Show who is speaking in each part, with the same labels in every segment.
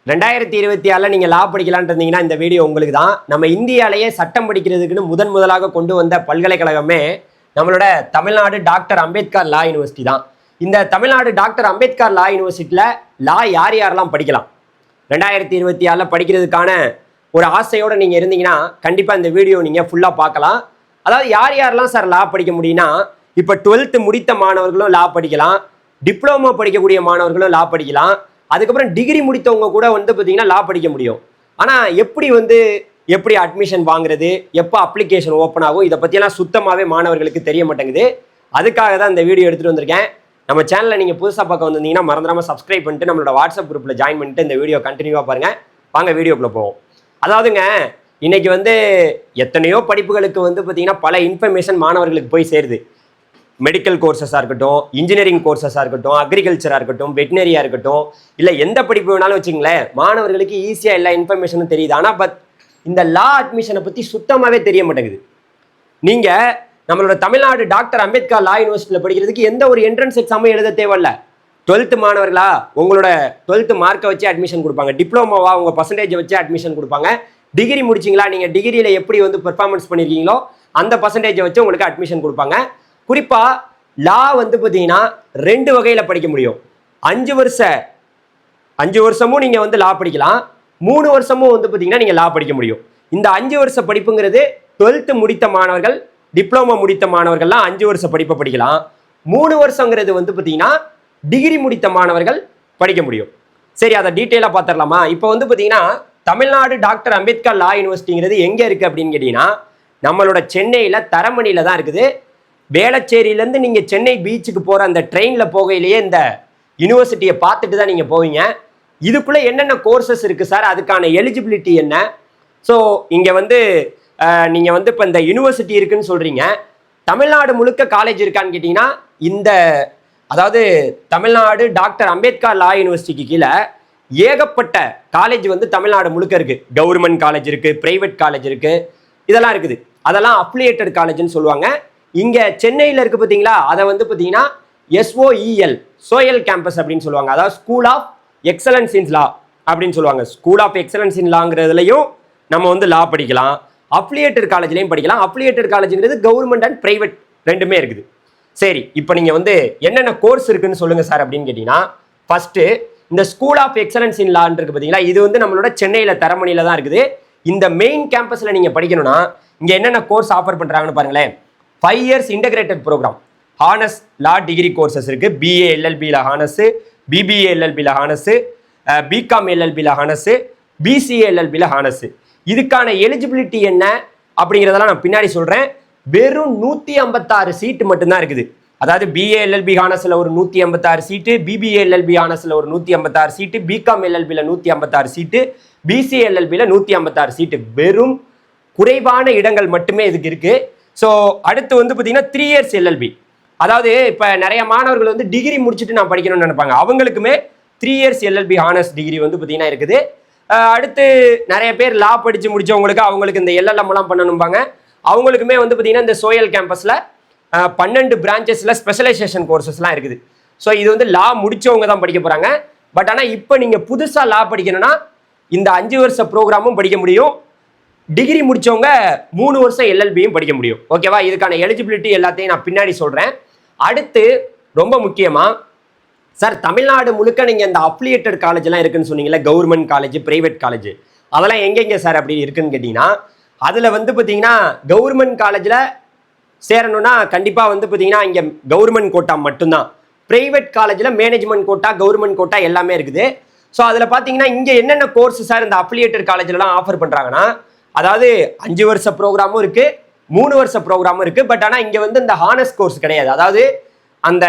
Speaker 1: 2026 நீங்கள் லா படிக்கலான் இருந்தீங்கன்னா இந்த வீடியோ உங்களுக்கு தான். நம்ம இந்தியாலேயே சட்டம் படிக்கிறதுக்குன்னு முதலாக கொண்டு வந்த பல்கலைக்கழகமே நம்மளோட தமிழ்நாடு டாக்டர் அம்பேத்கர் லா யூனிவர்சிட்டி தான். இந்த தமிழ்நாடு டாக்டர் அம்பேத்கர் லா யூனிவர்சிட்டியில் லா யாரெல்லாம் படிக்கலாம், 2026 படிக்கிறதுக்கான ஒரு ஆசையோடு நீங்கள் இருந்தீங்கன்னா கண்டிப்பாக இந்த வீடியோ நீங்கள் ஃபுல்லாக பார்க்கலாம். அதாவது யாரெல்லாம் சார் லா படிக்க முடியும்னா, இப்போ 12th முடித்த மாணவர்களும் லா படிக்கலாம், டிப்ளமோ படிக்கக்கூடிய மாணவர்களும் லா படிக்கலாம், அதுக்கப்புறம் டிகிரி முடித்தவங்க கூட பார்த்தீங்கன்னா லா படிக்க முடியும். ஆனால் எப்படி அட்மிஷன் வாங்குறது, எப்போ அப்ளிகேஷன் ஓப்பன் ஆகும், இதை பற்றியெல்லாம் சுத்தமாகவே மாணவர்களுக்கு தெரிய மாட்டேங்குது. அதுக்காக தான் இந்த வீடியோ எடுத்துகிட்டு வந்திருக்கேன். நம்ம சேனலில் நீங்கள் புதுசாக பார்க்க வந்திருந்தீங்கன்னா மறந்துடாமல் சப்ஸ்கிரைப் பண்ணிட்டு நம்மளோட வாட்ஸ்அப் குரூப்பில் ஜாயின் பண்ணிட்டு இந்த வீடியோ கண்டினியூவாக பாருங்கள். வாங்க வீடியோக்குள்ளே போவோம். அதாவதுங்க, இன்னைக்கு எத்தனையோ படிப்புகளுக்கு பார்த்தீங்கன்னா பல இன்ஃபர்மேஷன் மாணவர்களுக்கு போய் சேருது. மெடிக்கல் கோர்சஸாக இருக்கட்டும், இன்ஜினியரிங் கோர்சஸாக இருக்கட்டும், அக்ரிகல்ச்சராக இருக்கட்டும், வெட்டினரியாக இருக்கட்டும், இல்லை எந்த படிப்பு வேணாலும் வச்சுங்களேன், மாணவர்களுக்கு ஈஸியாக எல்லா இன்ஃபர்மேஷனும் தெரியுது. ஆனால் இந்த லா அட்மிஷனை பற்றி சுத்தமாகவே தெரிய மாட்டேங்குது. நீங்கள் நம்மளோட தமிழ்நாடு டாக்டர் அம்பேத்கர் லா யூனிவர்சிட்டியில் படிக்கிறதுக்கு எந்த ஒரு என்ட்ரன்ஸ் எக்ஸாமும் எழுத தேவையில்ல. 12th மாணவர்களா உங்களோட 12th மார்க்கை வச்சு அட்மிஷன் கொடுப்பாங்க, டிப்ளமோவா உங்கள் பர்சன்டேஜை வச்சு அட்மிஷன் கொடுப்பாங்க, டிகிரி முடிச்சிங்களா நீங்கள் டிகிரியில் எப்படி பெர்ஃபார்மன்ஸ் பண்ணியிருக்கீங்களோ அந்த பர்சன்டேஜை வச்சு உங்களுக்கு அட்மிஷன் கொடுப்பாங்க. குறிப்பாக லா பார்த்தீங்கன்னா 2 வகையில் படிக்க முடியும். 5 வருஷமும் நீங்கள் லா படிக்கலாம், 3 வருஷமும் பார்த்தீங்கன்னா நீங்கள் லா படிக்க முடியும். இந்த 5 வருஷ படிப்புங்கிறது 12th முடித்த மாணவர்கள், டிப்ளமோ முடித்த மாணவர்கள்லாம் 5 வருஷ படிப்பை படிக்கலாம். 3 வருஷங்கிறது பார்த்தீங்கன்னா டிகிரி முடித்த மாணவர்கள் படிக்க முடியும். சரி, அதை டீட்டெயிலாக பார்த்துடலாமா? இப்போ பார்த்தீங்கன்னா தமிழ்நாடு டாக்டர் அம்பேத்கர் லா யூனிவர்சிட்டிங்கிறது எங்கே இருக்குது அப்படின்னு கேட்டிங்கன்னா, நம்மளோட சென்னையில் தரமணியில் தான் இருக்குது. வேளச்சேரியிலேருந்து நீங்கள் சென்னை பீச்சுக்கு போகிற அந்த ட்ரெயினில் போகையிலேயே இந்த யூனிவர்சிட்டியை பார்த்துட்டு தான் நீங்கள் போவீங்க. இதுக்குள்ளே என்னென்ன கோர்சஸ் இருக்குது சார், அதுக்கான எலிஜிபிலிட்டி என்ன? ஸோ இங்கே நீங்கள் இப்போ இந்த யூனிவர்சிட்டி இருக்குன்னு சொல்கிறீங்க, தமிழ்நாடு முழுக்க காலேஜ் இருக்கான்னு கேட்டிங்கன்னா, அதாவது தமிழ்நாடு டாக்டர் அம்பேத்கர் லா யூனிவர்சிட்டிக்கு கீழே ஏகப்பட்ட காலேஜ் தமிழ்நாடு முழுக்க இருக்குது. கவர்மெண்ட் காலேஜ் இருக்குது, ப்ரைவேட் காலேஜ் இருக்குது, இதெல்லாம் இருக்குது. அதெல்லாம் அஃபிலியேட்டட் காலேஜ்னு சொல்லுவாங்க. இங்கே சென்னையில் இருக்குது பார்த்தீங்களா, அதை பார்த்தீங்கன்னா SOEL சோயல் கேம்பஸ் அப்படின்னு சொல்லுவாங்க. அதாவது ஸ்கூல் ஆஃப் எக்ஸலன்ஸ் இன் லா அப்படின்னு சொல்லுவாங்க. ஸ்கூல் ஆஃப் எக்ஸலன்ஸ் இன் லாங்கிறதுலையும் நம்ம லா படிக்கலாம், அஃபிலியேட்டட் காலேஜ்லையும் படிக்கலாம். அஃபிலியேட்டட் காலேஜுங்கிறது கவர்மெண்ட் அண்ட் ப்ரைவேட் ரெண்டுமே இருக்குது. சரி, இப்போ நீங்கள் என்னென்ன கோர்ஸ் இருக்குன்னு சொல்லுங்கள் சார் அப்படின்னு கேட்டிங்கன்னா, ஃபஸ்ட்டு இந்த ஸ்கூல் ஆஃப் எக்ஸலன்ஸ் இன் லான்னு இருக்குது பார்த்தீங்களா, இது நம்மளோட சென்னையில் தரமணியில் தான் இருக்குது. இந்த மெயின் கேம்பஸில் நீங்கள் படிக்கணும்னா இங்கே என்னென்ன கோர்ஸ் ஆஃபர் பண்ணுறாங்கன்னு பாருங்களேன். 5 years integrated programme, honours law degree courses இருக்குது. BA LLBயில் ஹானர்ஸு, BBA LLBயில் ஹானர்ஸு, BCom LLBயில் ஹானர்ஸு, BCA LLBயில் ஹானர்ஸு. இதுக்கான எலிஜிபிலிட்டி என்ன அப்படிங்கிறதெல்லாம் நான் பின்னாடி சொல்கிறேன். வெறும் 156 சீட்டு மட்டும்தான் இருக்குது. அதாவது BA LLB ஹானர்ஸில் ஒரு 156 சீட்டு, BBA LLB ஹானர்ஸில் ஒரு 156 சீட்டு, BCom LLBயில் 156 சீட்டு, BCA LLBயில் 156 சீட்டு. வெறும் குறைவான இடங்கள் மட்டுமே இதுக்கு இருக்குது. ஸோ அடுத்து பார்த்தீங்கன்னா 3 years LLB. அதாவது இப்போ நிறைய மாணவர்கள் டிகிரி முடிச்சுட்டு நான் படிக்கணும்னு நினைப்பாங்க, அவங்களுக்குமே 3 years LLB ஹானர்ஸ் டிகிரி பார்த்தீங்கன்னா இருக்குது. அடுத்து நிறைய பேர் லா படித்து முடித்தவங்களுக்கு அவங்களுக்கு இந்த LLMலாம் பண்ணணும்பாங்க, அவங்களுக்குமே பார்த்தீங்கன்னா இந்த சோயல் கேம்பஸில் 12 பிரான்ச்சஸில் ஸ்பெஷலைசேஷன் கோர்சஸ்லாம் இருக்குது. ஸோ இது லா முடித்தவங்க தான் படிக்க போகிறாங்க. பட் ஆனால் இப்போ நீங்கள் புதுசாக லா படிக்கணும்னா இந்த 5 வருஷ ப்ரோக்ராமும் படிக்க முடியும், டிகிரி முடித்தவங்க 3 வருஷம் LLBயும் படிக்க முடியும். ஓகேவா? இதுக்கான எலிஜிபிலிட்டி எல்லாத்தையும் நான் பின்னாடி சொல்கிறேன். அடுத்து ரொம்ப முக்கியமாக, சார் தமிழ்நாடு முழுக்க நீங்கள் இந்த அஃபிலியேட்டட் காலேஜ்லாம் இருக்குன்னு சொன்னீங்களே, கவர்மெண்ட் காலேஜ், ப்ரைவேட் காலேஜ், அதெல்லாம் எங்கெங்கே சார் அப்படி இருக்குன்னு கேட்டிங்கன்னா, அதில் பார்த்தீங்கன்னா கவர்மெண்ட் காலேஜில் சேரணும்னா கண்டிப்பாக பார்த்தீங்கன்னா இங்கே கவர்மெண்ட் கோட்டா மட்டும்தான். ப்ரைவேட் காலேஜில் மேனேஜ்மெண்ட் கோட்டா, கவர்மெண்ட் கோட்டா எல்லாமே இருக்குது. ஸோ அதில் பார்த்தீங்கன்னா இங்கே என்னென்ன கோர்ஸ் சார் இந்த அஃபிலியேட்டட் காலேஜ்லாம் ஆஃபர் பண்ணுறாங்கன்னா, அதாவது 5 வருஷ ப்ரோக்ராமும் இருக்குது, 3 வருஷ ப்ரோக்ராமும் இருக்குது. பட் ஆனால் இங்கே இந்த ஹானர்ஸ் கோர்ஸ் கிடையாது. அதாவது அந்த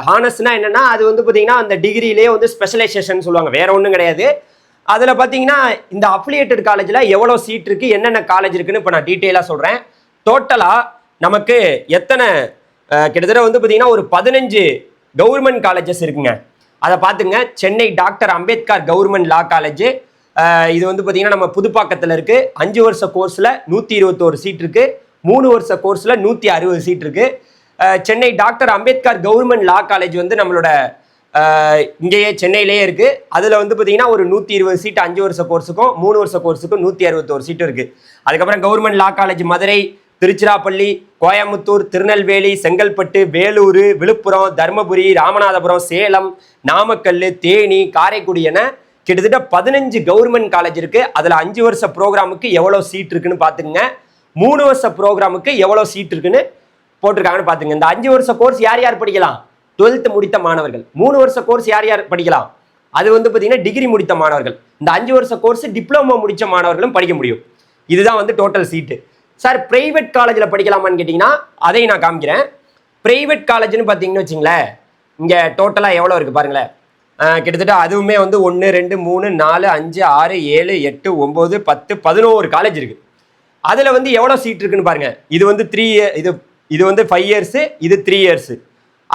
Speaker 1: ஹானர்ஸ்னா என்னென்னா, அது பார்த்தீங்கன்னா அந்த டிகிரியிலே ஸ்பெஷலைசேஷன் சொல்லுவாங்க, வேற ஒன்றும் கிடையாது. அதில் பார்த்தீங்கன்னா இந்த அஃபிலியேட்டட் காலேஜில் எவ்வளோ சீட் இருக்குது, என்னென்ன காலேஜ் இருக்குன்னு இப்போ நான் டீட்டெயிலாக சொல்கிறேன். டோட்டலாக நமக்கு எத்தனை கிட்டத்தட்ட பார்த்தீங்கன்னா ஒரு 15 கவர்மெண்ட் காலேஜஸ் இருக்குங்க. அதை பார்த்துங்க. Chennai doctor Ambedkar government law college, இது பார்த்தீங்கன்னா நம்ம புதுப்பாக்கத்தில் இருக்குது. 5 வருஷ கோர்ஸில் 121 சீட் இருக்குது, 3 வருஷ கோர்ஸில் 160 சீட் இருக்குது. Chennai doctor Ambedkar government law college நம்மளோட இங்கேயே சென்னையிலேயே இருக்குது. அதில் வந்து பார்த்தீங்கன்னா ஒரு 120 சீட்டு 5 வருஷ கோர்ஸுக்கும் 3 வருஷ கோர்ஸுக்கும் 161 சீட்டு இருக்குது. அதுக்கப்புறம் government law college Madurai, Tiruchirappalli, Coimbatore, Tirunelveli, Chengalpattu, Vellore, Villupuram, Dharmapuri, Ramanathapuram, Salem, Namakkal, Theni, Karaikudi என கிட்டத்தட்ட 15 கவர்மெண்ட் காலேஜ் இருக்குது. அதில் 5 வருஷ ப்ரோக்ராமுக்கு எவ்வளோ சீட் இருக்குன்னு பார்த்துக்குங்க. 3 வருஷ ப்ரோக்ராமுக்கு எவ்வளோ சீட் இருக்குன்னு போட்டிருக்காங்கன்னு பார்த்துங்க. இந்த 5 வருஷ கோர்ஸ் யார் யார் படிக்கலாம்? 12th முடித்த மாணவர்கள். 3 வருஷ கோர்ஸ் யார் யார் படிக்கலாம்? அது வந்து பார்த்தீங்கன்னா டிகிரி முடித்த மாணவர்கள். இந்த 5 வருஷ கோர்ஸ் டிப்ளமோ முடித்த மாணவர்களும் படிக்க முடியும். இதுதான் வந்து டோட்டல் சீட்டு. சார் பிரைவேட் காலேஜில் படிக்கலாமான்னு கேட்டிங்கன்னா அதையும் நான் காமிக்கிறேன். பிரைவேட் காலேஜ்னு பார்த்தீங்கன்னு வச்சிங்களேன், இங்கே டோட்டலாக எவ்வளோ இருக்குது பாருங்களேன். கிட்டத்தட்ட அதுவுமே வந்து 1 2 3 4 5 6 7 8 9 10 11 காலேஜ் இருக்குது. அதில் வந்து எவ்வளோ சீட் இருக்குன்னு பாருங்கள். இது வந்து 3 இது வந்து 5 இயர்ஸு, இது 3 இயர்ஸு.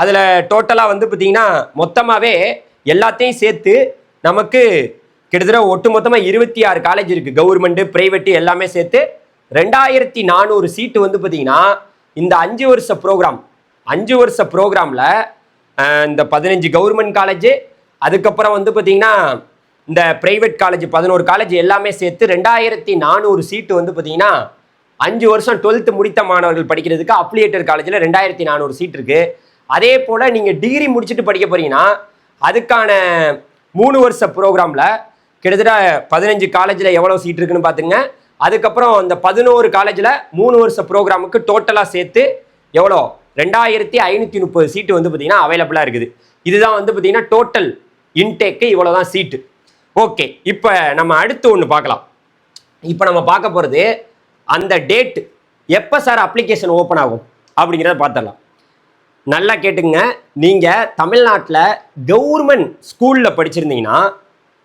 Speaker 1: அதில் டோட்டலாக வந்து பார்த்தீங்கன்னா மொத்தமாகவே எல்லாத்தையும் சேர்த்து நமக்கு கிட்டத்தட்ட ஒட்டு மொத்தமாக 26 காலேஜ் இருக்குது. கவர்மெண்ட்டு, ப்ரைவேட்டு எல்லாமே சேர்த்து 2400 சீட்டு வந்து பார்த்தீங்கன்னா இந்த 5 வருஷ ப்ரோக்ராம். 5 வருஷ ப்ரோக்ராமில் இந்த 15 கவர்மெண்ட் காலேஜு, அதுக்கப்புறம் வந்து பார்த்தீங்கன்னா இந்த ப்ரைவேட் காலேஜ் 11 காலேஜ் எல்லாமே சேர்த்து 2400 சீட்டு வந்து பார்த்தீங்கன்னா 5 வருஷம் 12th முடித்த மாணவர்கள் படிக்கிறதுக்கு அப்ளியேட்டர் காலேஜில் 2400 சீட் இருக்குது. அதே போல் நீங்கள் டிகிரி முடிச்சுட்டு படிக்க போகிறீங்கன்னா அதுக்கான 3 வருஷ ப்ரோக்ராமில் கிட்டத்தட்ட 15 காலேஜில் எவ்வளோ சீட் இருக்குன்னு பார்த்துங்க. அதுக்கப்புறம் இந்த 11 காலேஜில் 3 வருஷ ப்ரோக்ராமுக்கு டோட்டலாக சேர்த்து எவ்வளோ 2530 சீட்டு வந்து பார்த்தீங்கன்னா அவைலபிளாக இருக்குது. இதுதான் வந்து பார்த்தீங்கன்னா டோட்டல் இன்டேக்கு, இவ்வளோ தான் சீட்டு. ஓகே, இப்போ நம்ம அடுத்து ஒன்று பார்க்கலாம். இப்போ நம்ம பார்க்க போகிறது அந்த டேட் எப்போ சார் அப்ளிகேஷன் ஓப்பன் ஆகும் அப்படிங்கிறத பார்த்துடலாம். நல்லா கேட்டுங்க. நீங்கள் தமிழ்நாட்டில் கவர்மெண்ட் ஸ்கூலில் படிச்சிருந்தீங்கன்னா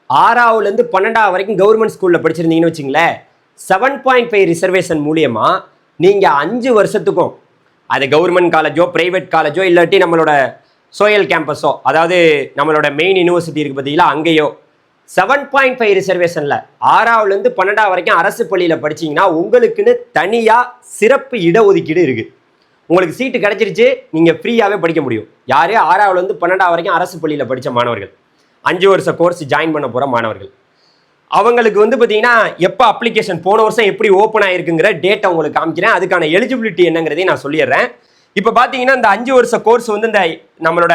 Speaker 1: 6ஆவதுலேருந்து 12ஆவது வரைக்கும் கவர்மெண்ட் ஸ்கூலில் படிச்சிருந்தீங்கன்னு வச்சுங்களேன், 7.5 ரிசர்வேஷன் மூலியமாக நீங்கள் 5 வருஷத்துக்கும் அது கவர்மெண்ட் காலேஜோ ப்ரைவேட் காலேஜோ இல்லாட்டி நம்மளோட சோயல் கேம்பஸோ, அதாவது நம்மளோட மெயின் யூனிவர்சிட்டி இருக்குது பார்த்தீங்களா, அங்கேயோ 7.5 ரிசர்வேஷனில் 6ஆவதுலேருந்து 12ஆவது வரைக்கும் அரசு பள்ளியில் படிச்சிங்கன்னா உங்களுக்குன்னு தனியாக சிறப்பு இடஒதுக்கீடு இருக்குது. உங்களுக்கு சீட்டு கிடச்சிருச்சு, நீங்கள் ஃப்ரீயாகவே படிக்க முடியும். யார் 6ஆவதுலேருந்து 12ஆவது வரைக்கும் அரசு பள்ளியில் படித்த மாணவர்கள், 5 வருஷ கோர்ஸ் ஜாயின் பண்ண போகிற மாணவர்கள், அவங்களுக்கு வந்து பார்த்தீங்கன்னா எப்போ அப்ளிகேஷன் போன வருஷம் எப்படி ஓப்பன் ஆகிருக்குங்கிற டேட்டை உங்களுக்கு காமிக்கிறேன். அதுக்கான எலிஜிபிலிட்டி என்னங்கிறதையும் நான் சொல்லிடுறேன். இப்போ பார்த்தீங்கன்னா இந்த 5 வருஷ கோர்ஸ் வந்து இந்த நம்மளோட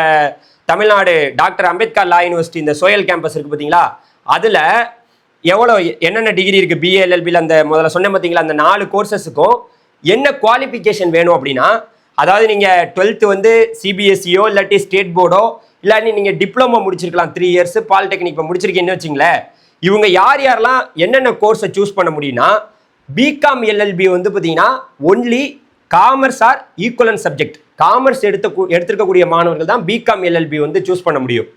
Speaker 1: தமிழ்நாடு டாக்டர் அம்பேத்கர் லா யூனிவர்சிட்டி இந்த சோயல் கேம்பஸ் இருக்குது பார்த்தீங்களா, அதில் எவ்வளோ என்னென்ன டிகிரி இருக்குது, பிஏ எல்எல்பியில் அந்த முதல்ல சொன்னேன் பார்த்தீங்களா, அந்த 4 கோர்சஸுக்கும் என்ன குவாலிஃபிகேஷன் வேணும் அப்படின்னா, அதாவது நீங்கள் 12th வந்து சிபிஎஸ்சியோ இல்லாட்டி ஸ்டேட் போர்டோ இல்லாட்டி நீங்கள் டிப்ளமோ முடிச்சிருக்கலாம் 3 இயர்ஸ், பாலிடெக்னிக் இப்போ முடிச்சிருக்கீங்கன்னு வச்சுங்களேன். இவங்க யார் யாரெல்லாம் என்னென்ன கோர்ஸை சூஸ் பண்ண முடியும்னா, பிகாம் எல்எல்பி வந்து பார்த்தீங்கன்னா only commerce are equivalent subject, commerce எடுத்திருக்கக்கூடிய மாணவர்கள் தான் பிகாம் எல்எல்பி வந்து சூஸ் பண்ண முடியும்.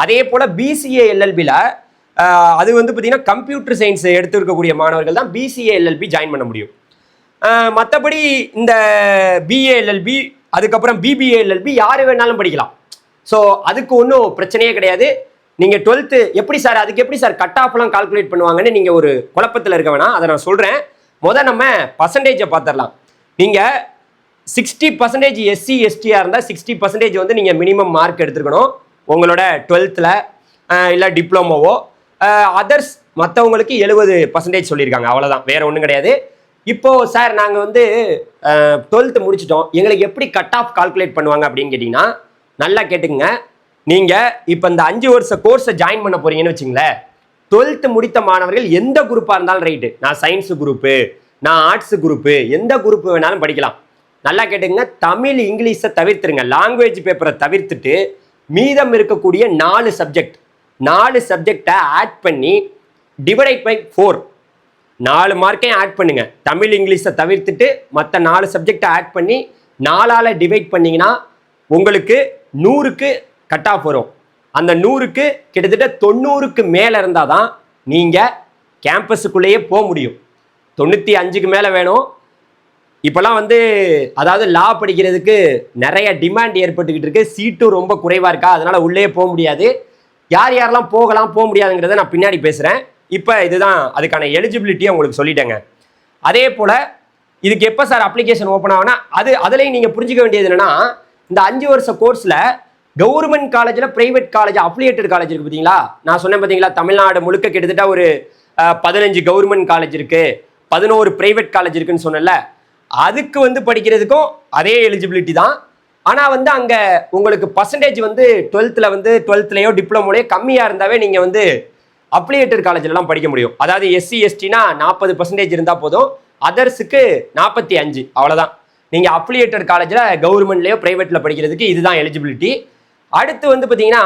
Speaker 1: அதே போல் பிசிஏ எல்எல்பியில் அது வந்து பார்த்தீங்கன்னா கம்ப்யூட்டர் சயின்ஸ் எடுத்திருக்கக்கூடிய மாணவர்கள் தான் பிசிஏ எல்எல்பி ஜாயின் பண்ண முடியும். மற்றபடி இந்த பிஏஎல்எல்பி அதுக்கப்புறம் பிபிஏஎல்எல்பி யார் வேணாலும் படிக்கலாம். ஸோ அதுக்கு ஒன்றும் பிரச்சனையே கிடையாது. நீங்கள் 12th எப்படி சார், அதுக்கு எப்படி சார் கட் ஆஃப்லாம் கால்குலேட் பண்ணுவாங்கன்னு நீங்கள் ஒரு குழப்பத்தில் இருக்க வேணாம். அதை நான் சொல்கிறேன். முதல் நம்ம பர்சன்டேஜை பார்த்துடலாம். நீங்கள் 60% எஸ்சி எஸ்டியாக இருந்தால் 60% வந்து நீங்கள் மினிமம் மார்க் எடுத்துருக்கணும் உங்களோட 12th இல்லை டிப்ளமோவோ. அதர்ஸ் மற்றவங்களுக்கு 70% சொல்லியிருக்காங்க, அவ்வளோதான், வேறு ஒன்றும் கிடையாது. இப்போது சார் நாங்கள் வந்து 12th முடிச்சிட்டோம், எங்களுக்கு எப்படி கட் ஆஃப் கால்குலேட் பண்ணுவாங்க அப்படின்னு கேட்டிங்கன்னா, நல்லா கேட்டுக்குங்க. நீங்கள் இப்போ இந்த 5 வருஷ கோர்ஸை ஜாயின் பண்ண போகிறீங்கன்னு வச்சுங்களேன், 12th முடித்த மாணவர்கள் எந்த குரூப்பாக இருந்தாலும் ரைட்டு, நான் சயின்ஸு குரூப்பு, நான் ஆர்ட்ஸு குரூப்பு, எந்த குரூப்பு வேணாலும் படிக்கலாம். நல்லா கேட்டுக்குங்க. தமிழ் இங்கிலீஷை தவிர்த்துருங்க, லாங்குவேஜ் பேப்பரை தவிர்த்துட்டு மீதம் இருக்கக்கூடிய 4 சப்ஜெக்டை ஆட் பண்ணி டிவைட் பை 4, 4 மார்க்கையும் ஆட் பண்ணுங்க. தமிழ் இங்கிலீஷை தவிர்த்துட்டு மற்ற 4 சப்ஜெக்டை ஆட் பண்ணி 4ஆல் டிவைட் பண்ணிங்கன்னா உங்களுக்கு 100க்கு கட் ஆஃப் வரும். அந்த 100க்கு கிட்டத்தட்ட 90க்கு மேலே இருந்தால் தான் நீங்கள் கேம்பஸுக்குள்ளேயே போக முடியும். 95க்கு மேலே வேணும். இப்போலாம் வந்து அதாவது லா படிக்கிறதுக்கு நிறைய டிமாண்ட் ஏற்பட்டுக்கிட்டு இருக்கு, சீட்டும் ரொம்ப குறைவாக இருக்கா, அதனால் உள்ளே போக முடியாது. யார் யாரெல்லாம் போக முடியாதுங்கிறத நான் பின்னாடி பேசுகிறேன். இப்போ இதுதான் அதுக்கான எலிஜிபிலிட்டியை உங்களுக்கு சொல்லிட்டேங்க. அதே போல் இதுக்கு எப்போ சார் அப்ளிகேஷன் ஓப்பன் ஆகுனா, அதுலேயும் நீங்கள் புரிஞ்சிக்க வேண்டியது என்னென்னா, இந்த 5 வருஷ கோர்ஸில் கவர்மெண்ட் காலேஜில் பிரைவேட் காலேஜ் அஃபிலியேட்டட் காலேஜ் இருக்குது பார்த்தீங்களா, நான் சொன்னேன் பார்த்தீங்களா, தமிழ்நாடு முழுக்க கிட்டத்தட்ட ஒரு 15 கவர்மெண்ட் காலேஜ் இருக்குது, 11 பிரைவேட் காலேஜ் இருக்குன்னு சொன்னல, அதுக்கு வந்து படிக்கிறதுக்கும் அதே எலிஜிபிலிட்டி தான். ஆனால் வந்து அங்கே உங்களுக்கு பர்சன்டேஜ் வந்து 12லையோ டிப்ளமோலையோ கம்மியாக இருந்தாவே நீங்கள் வந்து அப்ளியேட்டட் காலேஜ்லாம் படிக்க முடியும். அதாவது SC STனா 40% இருந்தால் போதும், அதர்ஸுக்கு 45, அவ்வளோதான். நீங்கள் அப்ளியேட்டட் காலேஜில் கவர்மெண்ட்லேயோ ப்ரைவேட்டில் படிக்கிறதுக்கு இதுதான் எலிஜிபிலிட்டி. அடுத்து வந்து பார்த்தீங்கன்னா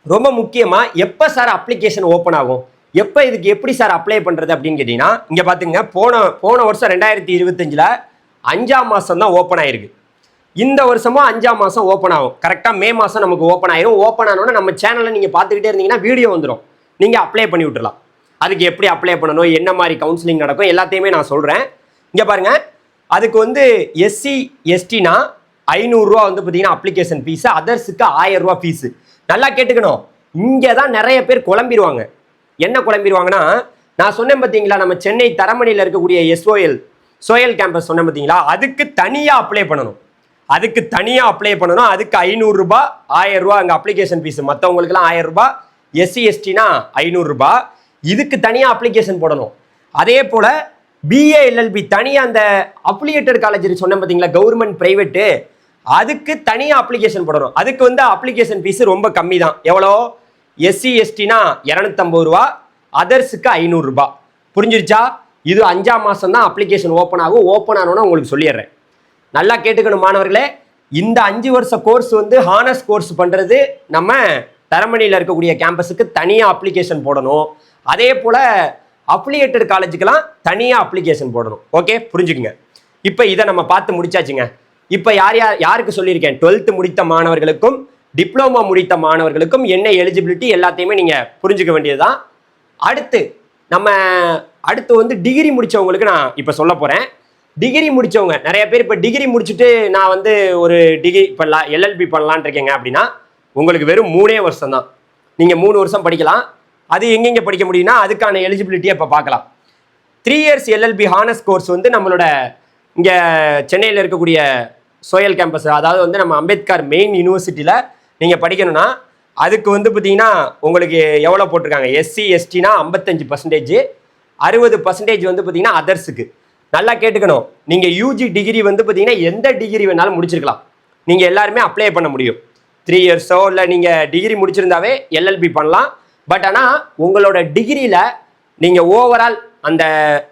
Speaker 1: ரொம்ப முக்கியமாக எப்போ சார் அப்ளிகேஷன் ஓப்பன் ஆகும், எப்போ இதுக்கு எப்படி சார் அப்ளை பண்ணுறது அப்படின்னு கேட்டிங்கன்னா, இங்கே பார்த்துங்க, போன வருஷம் 2025 5ஆம் மாதம் தான் ஓப்பன் ஆயிருக்கு. இந்த வருஷமும் 5ஆம் மாதம் ஓப்பன் ஆகும். கரெக்டாக மே மாதம் நமக்கு ஓப்பன் ஆயிரும். ஓப்பன் ஆனோன்னா நம்ம சேனலில் நீங்கள் பார்த்துக்கிட்டே இருந்தீங்கன்னா வீடியோ வந்துடும், நீங்கள் அப்ளை பண்ணி விட்டுலாம். அதுக்கு எப்படி அப்ளை பண்ணணும், என்ன மாதிரி கவுன்சிலிங் நடக்கும், எல்லாத்தையுமே நான் சொல்கிறேன். இங்கே பாருங்கள், அதுக்கு வந்து SC STனா 500 ரூபா வந்து பார்த்தீங்கன்னா அப்ளிகேஷன் ஃபீஸு, அதர்ஸுக்கு 1000 ரூபா ஃபீஸு. நல்லா கேட்டுக்கணும், இங்கே தான் நிறைய பேர் குழம்பிடுவாங்க. என்ன குழம்பிடுவாங்கன்னா, நான் சொன்னேன் பார்த்தீங்களா, நம்ம சென்னை தரமணியில் இருக்கக்கூடிய சோயல் கேம்பஸ் சொன்னேன் பார்த்தீங்களா, அதுக்கு தனியாக அப்ளை பண்ணணும். அதுக்கு 500 ரூபா 1000 ரூபா அங்கே அப்ளிகேஷன் ஃபீஸு. மற்றவங்களுக்குலாம் 1000 ரூபா, SC STனா 500 ரூபா. இதுக்கு தனியாக அப்ளிகேஷன் போடணும். அதே போல் BA LLB தனியாக அந்த அப்ளியேட்டட் காலேஜ் சொன்னேன் பார்த்தீங்களா, கவர்மெண்ட் ப்ரைவேட்டு, அதுக்கு தனியாக அப்ளிகேஷன் போடணும். அதுக்கு வந்து அப்ளிகேஷன் ஃபீஸு ரொம்ப கம்மி தான். எவ்வளோ? SC STனா 250 ரூபா, அதர்ஸுக்கு 500 ரூபா. புரிஞ்சிருச்சா? இது 5ஆம் மாதம் தான் அப்ளிகேஷன் ஓப்பன் ஆகும். ஓப்பன் ஆனோன்னா உங்களுக்கு சொல்லிடுறேன். நல்லா கேட்டுக்கணும் மாணவர்களே, இந்த 5 வருஷ கோர்ஸ் வந்து ஹானர்ஸ் கோர்ஸ் பண்ணுறது நம்ம தரமணியில் இருக்கக்கூடிய கேம்பஸுக்கு தனியாக அப்ளிகேஷன் போடணும். அதே போல் அப்ளியேட்டட் காலேஜுக்கெல்லாம் தனியாக அப்ளிகேஷன் போடணும். ஓகே, புரிஞ்சுக்குங்க. இப்போ இதை நம்ம பார்த்து முடிச்சாச்சுங்க. இப்போ யாருக்கு சொல்லியிருக்கேன், 12th முடித்த மாணவர்களுக்கும் டிப்ளமோ முடித்த மாணவர்களுக்கும் என்ன எலிஜிபிலிட்டி எல்லாத்தையுமே நீங்கள் புரிஞ்சுக்க வேண்டியது தான். அடுத்து வந்து டிகிரி முடித்தவங்களுக்கு நான் இப்போ சொல்ல போகிறேன். டிகிரி முடித்தவங்க நிறைய பேர் இப்போ டிகிரி முடிச்சுட்டு நான் வந்து ஒரு டிகிரி இப்போ LLB பண்ணலான் இருக்கேங்க அப்படின்னா, உங்களுக்கு வெறும் 3 வருஷம் தான். நீங்கள் 3 வருஷம் படிக்கலாம். அது எங்கெங்கே படிக்க முடியும்னா அதுக்கான எலிஜிபிலிட்டியை இப்போ பார்க்கலாம். 3 years LLB ஹானர்ஸ் கோர்ஸ் வந்து நம்மளோட இங்கே சென்னையில் இருக்கக்கூடிய சோயல் கேம்பஸ், அதாவது வந்து நம்ம அம்பேத்கர் மெயின் யூனிவர்சிட்டியில் நீங்கள் படிக்கணும்னா அதுக்கு வந்து பார்த்தீங்கன்னா உங்களுக்கு எவ்வளோ போட்டிருக்காங்க, SC STனா 55%, 60% வந்து பார்த்தீங்கன்னா அதர்ஸுக்கு. நல்லா கேட்டுக்கணும், நீங்கள் UG டிகிரி வந்து பார்த்தீங்கன்னா எந்த டிகிரி வேணாலும் முடிச்சிருக்கலாம். நீங்கள் எல்லாருமே அப்ளை பண்ண முடியும். 3 years இல்லை நீங்கள் டிகிரி முடிச்சிருந்தாவே LLB பண்ணலாம். பட் ஆனால் உங்களோட டிகிரியில் நீங்கள் ஓவரால் அந்த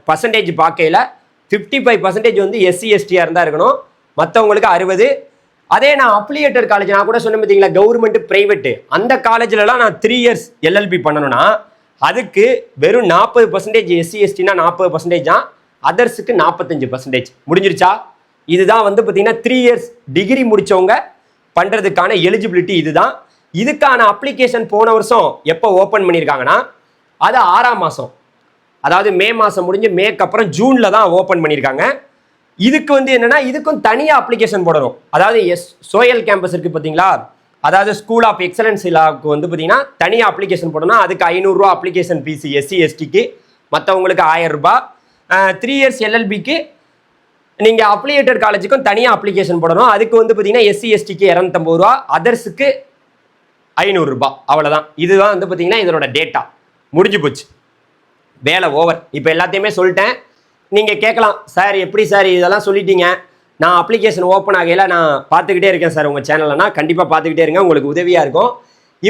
Speaker 1: பர்சன்டேஜ் பார்க்கையில் 55% வந்து SC STயாக இருந்தால் இருக்கணும், மற்றவங்களுக்கு 60. அதே நான் அப்ளியேட்டட் காலேஜ் நான் கூட சொன்ன பார்த்தீங்களா, கவர்மெண்ட் ப்ரைவேட்டு, அந்த காலேஜ்லலாம் நான் 3 years LLB பண்ணணும்னா அதுக்கு வெறும் 40% SC STனா 40% தான், அதர்ஸுக்கு 45%. முடிஞ்சிருச்சா? இதுதான் வந்து பார்த்தீங்கன்னா 3 years டிகிரி முடித்தவங்க பண்ணுறதுக்கான எலிஜிபிலிட்டி இதுதான். இதுக்கான அப்ளிகேஷன் போன வருஷம் எப்போ ஓப்பன் பண்ணியிருக்காங்கன்னா அது 6ஆம் மாதம், அதாவது மே மாதம் முடிஞ்சு மேக்கு அப்புறம் ஜூனில் தான் ஓப்பன் பண்ணியிருக்காங்க. இதுக்கு வந்து என்னென்னா இதுக்கும் தனியாக அப்ளிகேஷன் போடணும். அதாவது சோயல் கேம்பஸ் இருக்குது பார்த்தீங்களா, அதாவது ஸ்கூல் ஆஃப் எக்ஸலன்ஸ் இலாவுக்கு வந்து பார்த்தீங்கன்னா தனியாக அப்ளிகேஷன் போடணும். அதுக்கு 500 ரூபா அப்ளிகேஷன் ஃபீஸ் SC STக்கு, மற்றவங்களுக்கு 1000 ரூபா. 3 years LLBக்கு நீங்கள் அப்ளியேட்டட் காலேஜுக்கும் தனியாக அப்ளிகேஷன் போடணும். அதுக்கு வந்து பார்த்தீங்கன்னா SC STக்கு 250 ரூபா, அதர்ஸுக்கு 500 ரூபா. அவ்வளோதான். இதுதான் வந்து பார்த்தீங்கன்னா இதனோட டேட்டா. முடிஞ்சு போச்சு, வேலை ஓவர். இப்போ எல்லாத்தையுமே சொல்லிட்டேன். நீங்கள் கேட்கலாம், சார் எப்படி சார் இதெல்லாம் சொல்லிட்டீங்க, நான் அப்ளிகேஷன் ஓப்பன் ஆகையில் நான் பார்த்துக்கிட்டே இருக்கேன் சார் உங்கள் சேனல்னா. கண்டிப்பாக பார்த்துக்கிட்டே இருங்க, உங்களுக்கு உதவியாக இருக்கும்.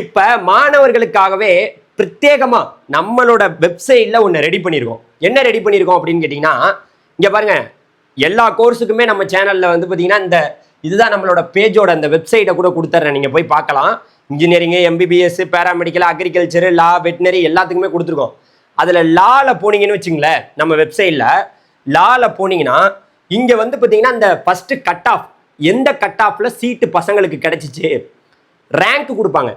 Speaker 1: இப்போ மாணவர்களுக்காகவே பிரத்யேகமாக நம்மளோட வெப்சைட்டில் ஒன்று ரெடி பண்ணியிருக்கோம். என்ன ரெடி பண்ணியிருக்கோம் அப்படின்னு கேட்டிங்கன்னா, இங்கே பாருங்கள், எல்லா கோர்ஸுக்குமே நம்ம சேனலில் வந்து பார்த்தீங்கன்னா இதுதான் நம்மளோட பேஜோட அந்த வெப்சைட்டை கூட கொடுத்துட்றேன், நீங்கள் போய் பார்க்கலாம். இன்ஜினியரிங்கு, MBBS, பேராமெடிக்கல், அக்ரிகல்ச்சரு, லா, வெட்டினரி எல்லாத்துக்குமே கொடுத்துருக்கோம். அதில் லாவில் போனீங்கன்னு வச்சுங்களேன், நம்ம வெப்சைட்டில் லாவில் போனீங்கன்னா இங்கே வந்து பார்த்தீங்கன்னா இந்த ஃபஸ்ட்டு கட் ஆஃப், எந்த கட் ஆஃபில் சீட்டு பசங்களுக்கு கிடச்சிச்சு, ரேங்க் கொடுப்பாங்க.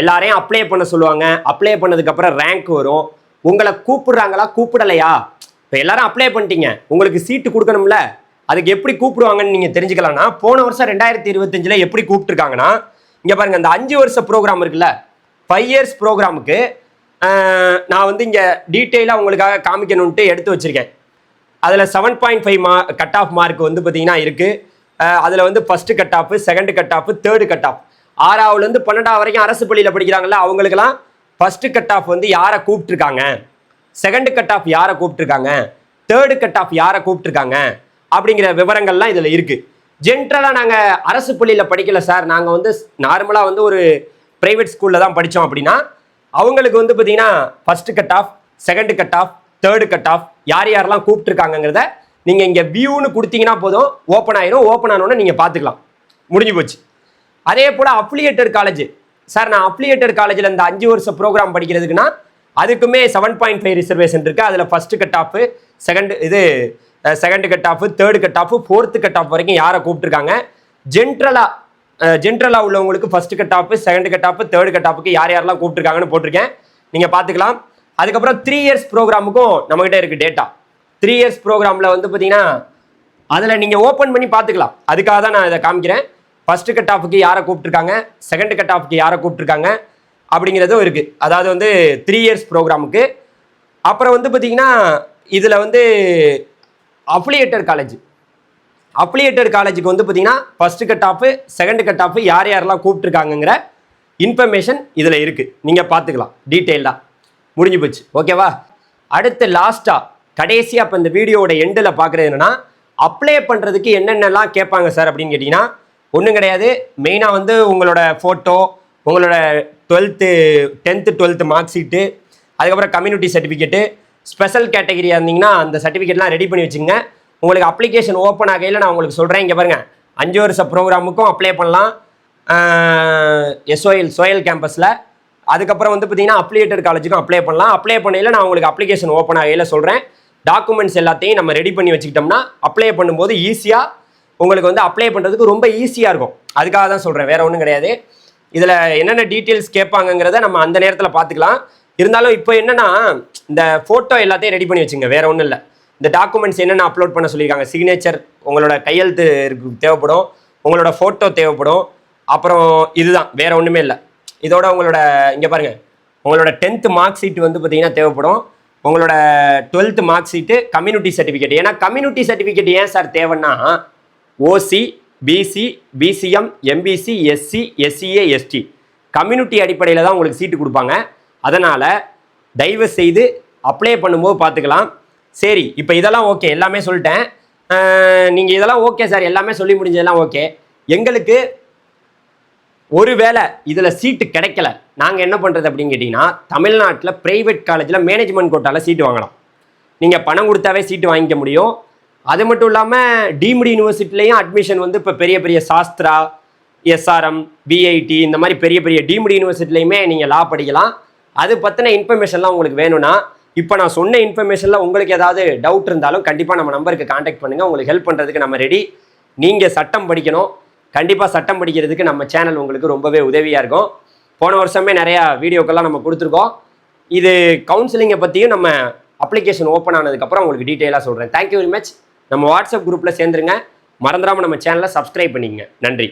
Speaker 1: எல்லாரையும் அப்ளை பண்ண சொல்லுவாங்க. அப்ளை பண்ணதுக்கப்புறம் ரேங்க் வரும். உங்களை கூப்பிடுறாங்களா கூப்பிடலையா, இப்போ எல்லாரும் அப்ளை பண்ணிட்டீங்க, உங்களுக்கு சீட்டு கொடுக்கணும்ல, அதுக்கு எப்படி கூப்பிடுவாங்கன்னு நீங்கள் தெரிஞ்சுக்கலாம்னா, போன வருஷம் 2025 எப்படி கூப்பிட்டுருக்காங்கன்னா, இங்கே பாருங்கள், இந்த 5 வருஷ ப்ரோக்ராம் இருக்குல்ல, 5 years ப்ரோக்ராமுக்கு நான் வந்து இங்கே டீட்டெயிலாக உங்களுக்காக காமிக்கணுன்ட்டு எடுத்து வச்சுருக்கேன். அதில் 7.5 கட் ஆஃப் மார்க் வந்து பார்த்தீங்கன்னா இருக்குது. அதில் வந்து first cut off, second cut off, third cut off 6ஆவதுலேருந்து 12ஆவது வரைக்கும் அரசு பள்ளியில் படிக்கிறாங்கல்ல, அவங்களுக்கெல்லாம் ஃபர்ஸ்ட் கட் ஆஃப் வந்து யாரை கூப்பிட்டுருக்காங்க, செகண்ட் கட் ஆஃப் யாரை கூப்பிட்டுருக்காங்க, தேர்டு கட் ஆஃப் யாரை கூப்பிட்டுருக்காங்க அப்படிங்கிற விவரங்கள்லாம் இதில் இருக்குது. ஜென்ரலாக நாங்கள் அரசு பள்ளியில் படிக்கல சார், நாங்கள் வந்து நார்மலாக வந்து ஒரு ப்ரைவேட் ஸ்கூலில் தான் படித்தோம் அப்படின்னா அவங்களுக்கு வந்து பார்த்தீங்கன்னா first cut off, second cut off, third cut of யார் யாரெல்லாம் கூப்பிட்டுருக்காங்கிறத நீங்கள் இங்கே வியூன்னு கொடுத்தீங்கன்னா போதும், ஓப்பன் ஆயிரும். ஓப்பன் ஆனோன்னு நீங்கள் பார்த்துக்கலாம், முடிஞ்சு போச்சு. அதே போல் அஃபிலியேட்டட் காலேஜ் சார், நான் அஃபிலியேட்டட் காலேஜில் இந்த 5 வருஷ ப்ரோக்ராம் படிக்கிறதுக்குன்னா அதுக்குமே 7.5 ரிசர்வேஷன் இருக்குது. அதில் first cut off, second cut off, third cut off, fourth cut off வரைக்கும் யாரை கூப்பிட்டுருக்காங்க. ஜென்ரலாக உள்ளவங்களுக்கு first cut off, second cut off, third cut ஆஃபுக்கு யார் யாரெல்லாம் கூப்பிட்டுருக்காங்கன்னு போட்டிருக்கேன், நீங்கள் பார்த்துக்கலாம். அதுக்கப்புறம் 3 இயர்ஸ் ப்ரோக்ராமுக்கும் நம்மகிட்ட இருக்குது டேட்டா. 3 இயர்ஸ் ப்ரோக்ராமில் வந்து பார்த்தீங்கன்னா அதில் நீங்கள் ஓப்பன் பண்ணி பார்த்துக்கலாம். அதுக்காக தான் நான் இதை காமிக்கிறேன். ஃபர்ஸ்ட் கட் ஆஃபுக்கு யாரை கூப்பிட்டுருக்காங்க, செகண்ட் கட் ஆஃபுக்கு யாரை கூப்பிட்டுருக்காங்க அப்படிங்கிறதும் இருக்குது. அதாவது வந்து 3 இயர்ஸ் ப்ரோக்ராமுக்கு. அப்புறம் வந்து பார்த்தீங்கன்னா இதில் வந்து அஃபிலியேட்டட் காலேஜுக்கு வந்து பார்த்தீங்கன்னா first cut off, second cut of யார் யாரெல்லாம் கூப்பிட்டுருக்காங்கங்கிற இன்ஃபர்மேஷன் இதில் இருக்குது, நீங்கள் பார்த்துக்கலாம் டீட்டெயிலாக. முடிஞ்சு போச்சு, ஓகேவா. அடுத்து லாஸ்ட்டாக கடைசியாக இப்போ இந்த வீடியோட எண்டில் பார்க்குறது என்னென்னா, அப்ளை பண்ணுறதுக்கு என்னென்னலாம் கேட்பாங்க சார் அப்படின்னு கேட்டிங்கன்னா ஒன்றும் கிடையாது. மெயினாக வந்து உங்களோட ஃபோட்டோ, உங்களோட 10th 12th மார்க் ஷீட்டு, அதுக்கப்புறம் கம்யூனிட்டி சர்டிஃபிகேட்டு, ஸ்பெஷல் கேட்டகரியாக இருந்தீங்கன்னா அந்த சர்டிஃபிகேட்லாம் ரெடி பண்ணி வச்சுங்க. உங்களுக்கு அப்ளிகேஷன் ஓப்பன் ஆகையில் நான் உங்களுக்கு சொல்கிறேன். இங்கே பாருங்கள், 5 வருஷ ப்ரோக்ராமுக்கும் அப்ளை பண்ணலாம் சோயல் கேம்பஸில். அதுக்கப்புறம் வந்து பார்த்தீங்கன்னா அஃபிலியேட்டட் காலேஜுக்கும் அப்ளை பண்ணலாம். அப்ளை பண்ணையில் நான் உங்களுக்கு அப்ளிகேஷன் ஓப்பன் ஆகையில் சொல்கிறேன். டாக்குமெண்ட்ஸ் எல்லாத்தையும் நம்ம ரெடி பண்ணி வச்சுக்கிட்டோம்னா அப்ளை பண்ணும்போது ஈஸியாக உங்களுக்கு வந்து அப்ளை பண்ணுறதுக்கு ரொம்ப ஈஸியாக இருக்கும். அதுக்காக தான் சொல்கிறேன், வேறு ஒன்றும் கிடையாது. இதில் என்னென்ன டீட்டெயில்ஸ் கேட்பாங்கங்கிறத நம்ம அந்த நேரத்தில் பார்த்துக்கலாம். இருந்தாலும் இப்போ என்னென்னா இந்த ஃபோட்டோ எல்லாத்தையும் ரெடி பண்ணி வச்சுங்க, வேறு ஒன்றும் இல்லை. இந்த டாக்குமெண்ட்ஸ் என்னென்ன அப்லோட் பண்ண சொல்லியிருக்காங்க, சிக்னேச்சர், உங்களோட கையெழுத்து தேவைப்படும், உங்களோட ஃபோட்டோ தேவைப்படும். அப்புறம் இதுதான், வேறு ஒன்றுமே இல்லை. இதோட உங்களோட இங்கே பாருங்கள், உங்களோட 10th மார்க் ஷீட் வந்து பார்த்தீங்கன்னா தேவைப்படும், உங்களோட 12th mark sheet, community certificate. ஏன்னா கம்யூனிட்டி சர்டிஃபிகேட் ஏன் சார் தேவைன்னா OC, BC, BCM, MBC, SC, SCA, ST community அடிப்படையில் தான் உங்களுக்கு சீட்டு கொடுப்பாங்க. அதனால் தயவு செய்து அப்ளை பண்ணும்போது பார்த்துக்கலாம். சரி, இப்போ இதெல்லாம் ஓகே, எல்லாமே சொல்லிட்டேன். நீங்கள் இதெல்லாம் ஓகே சார், எல்லாமே சொல்லி முடிஞ்சதெல்லாம் ஓகே. எங்களுக்கு ஒருவேளை இதில் சீட்டு கிடைக்கல, நாங்கள் என்ன பண்ணுறது அப்படின்னு கேட்டிங்கன்னா தமிழ்நாட்டில் ப்ரைவேட் காலேஜில் மேனேஜ்மெண்ட் கோட்டாவில் சீட்டு வாங்கலாம். நீங்கள் பணம் கொடுத்தாவே சீட்டு வாங்கிக்க முடியும். அது மட்டும் இல்லாமல் டீம்டு யூனிவர்சிட்டிலையும் அட்மிஷன் வந்து இப்போ பெரிய பெரிய சாஸ்திரா, எஸ்ஆர்எம், விஐடி இந்த மாதிரி பெரிய பெரிய டீம்டு யூனிவர்சிட்டிலையுமே நீங்கள் லா படிக்கலாம். அது பற்றின இன்ஃபர்மேஷன்லாம் உங்களுக்கு வேணும்னா இப்போ நான் சொன்ன இன்ஃபர்மேஷனில் உங்களுக்கு ஏதாவது டவுட் இருந்தாலும் கண்டிப்பாக நம்ம நம்பருக்கு காண்டாக்ட் பண்ணுங்கள். உங்களுக்கு ஹெல்ப் பண்ணுறதுக்கு நம்ம ரெடி. நீங்கள் சட்டம் படிக்கணும், கண்டிப்பாக சட்டம் படிக்கிறதுக்கு நம்ம சேனல் உங்களுக்கு ரொம்பவே உதவியாக இருக்கும். போன வருஷமே நிறையா வீடியோக்கெல்லாம் நம்ம கொடுத்துருக்கோம். இது கவுன்சிலிங்கை பற்றியும் நம்ம அப்ளிகேஷன் ஓப்பன் ஆனதுக்கப்புறம் உங்களுக்கு டீட்டெயிலாக சொல்கிறேன். Thank you very much. நம்ம வாட்ஸ்அப் குரூப்பில் சேர்ந்துருங்க. மறந்துடாமல் நம்ம சேனலை சப்ஸ்கிரைப் பண்ணிக்கங்க. நன்றி.